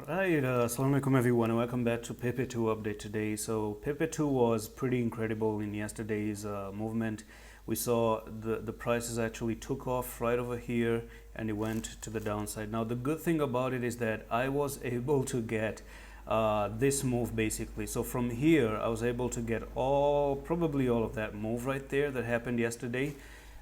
Right, Assalamu alaikum everyone, welcome back to Pepe 2 update today. So Pepe 2 was pretty incredible in yesterday's movement. We saw the prices actually took off right over here and it went to the downside. Now the good thing about it is that I was able to get this move basically. So from here I was able to get probably all of that move right there that happened yesterday.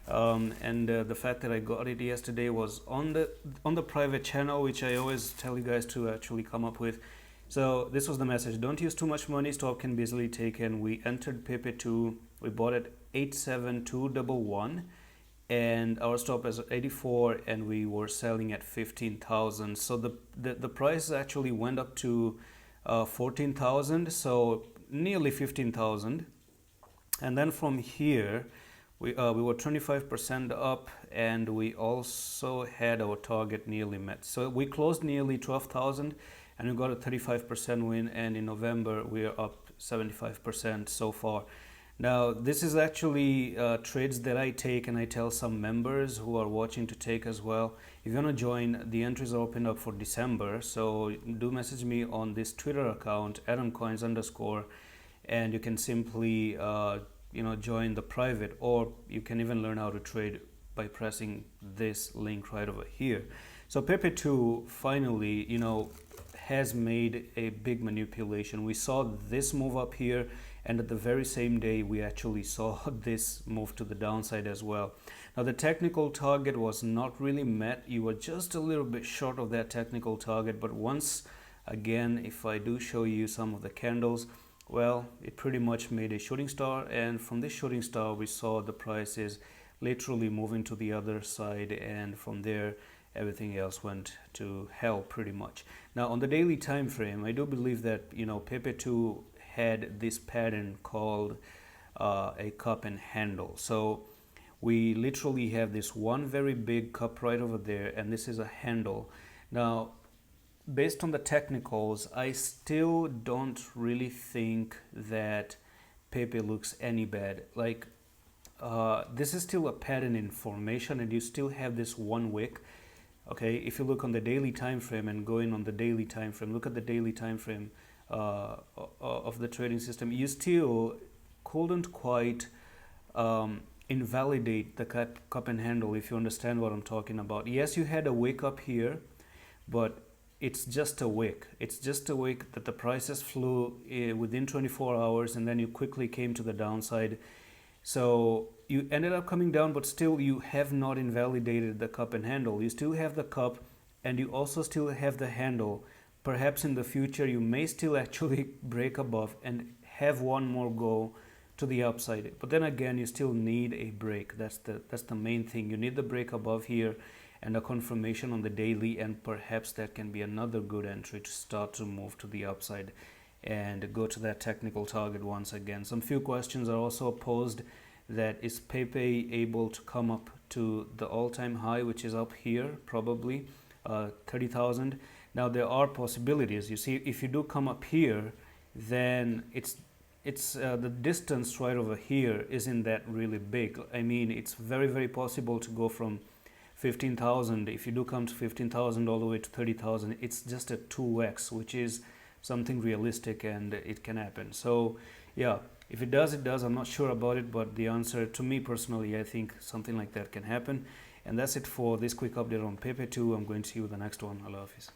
And the fact that I got it yesterday was on the private channel, which I always tell you guys to actually come up with. So this was the message: don't use too much money, stop can be easily taken. We entered Pepe 2, we bought at 87211 and our stop is 84 and we were selling at 15,000. So the price actually went up to 14,000, so nearly 15,000. And then from here we were 25% up and we also had our target nearly met. So we closed nearly 12,000 and we got a 35% win, and in November we are up 75% so far. Now this is actually trades that I take and I tell some members who are watching to take as well. If you want to join, the entries are opened up for December, so do message me on this Twitter account @adamcoins_, and you can simply join the private, or you can even learn how to trade by pressing this link right over here. So Pepe 2 finally has made a big manipulation. We saw this move up here, and at the very same day we actually saw this move to the downside as well. Now the technical target was not really met. You were just a little bit short of that technical target, but once again, if I do show you some of the candles, well, it pretty much made a shooting star, and from this shooting star we saw the prices literally moving to the other side, and from there everything else went to hell pretty much. Now on the daily time frame, I do believe that Pepe 2 had this pattern called a cup and handle. So we literally have this one very big cup right over there, and this is a handle. Now based on the technicals, I still don't really think that Pepe looks any bad. Like this is still a pattern in formation, and you still have this one wick. Okay, if you look on the daily time frame and going on the daily time frame, look at the daily time frame of the trading system, you still couldn't quite invalidate the cup and handle, if you understand what I'm talking about. Yes, you had a wick up here, but it's just a wick. It's just a wick that the prices flew within 24 hours, and then you quickly came to the downside. So you ended up coming down, but still you have not invalidated the cup and handle. You still have the cup, and you also still have the handle. Perhaps in the future you may still actually break above and have one more go to the upside. But then again, you still need a break. That's the main thing. You need the break above here and a confirmation on the daily, and perhaps that can be another good entry to start to move to the upside and go to that technical target once again. Some few questions are also posed: that is Pepe able to come up to the all-time high, which is up here, probably 30,000. Now there are possibilities. You see, if you do come up here, then it's the distance right over here isn't that really big. I mean, it's very, very possible to go from 15,000, if you do come to 15,000 all the way to 30,000, it's just a 2x, which is something realistic, and it can happen. So yeah, if it does, it does. I'm not sure about it, but the answer, to me personally, I think something like that can happen. And that's it for this quick update on Pepe 2. I'm going to see you with the next one. Allah Hafiz.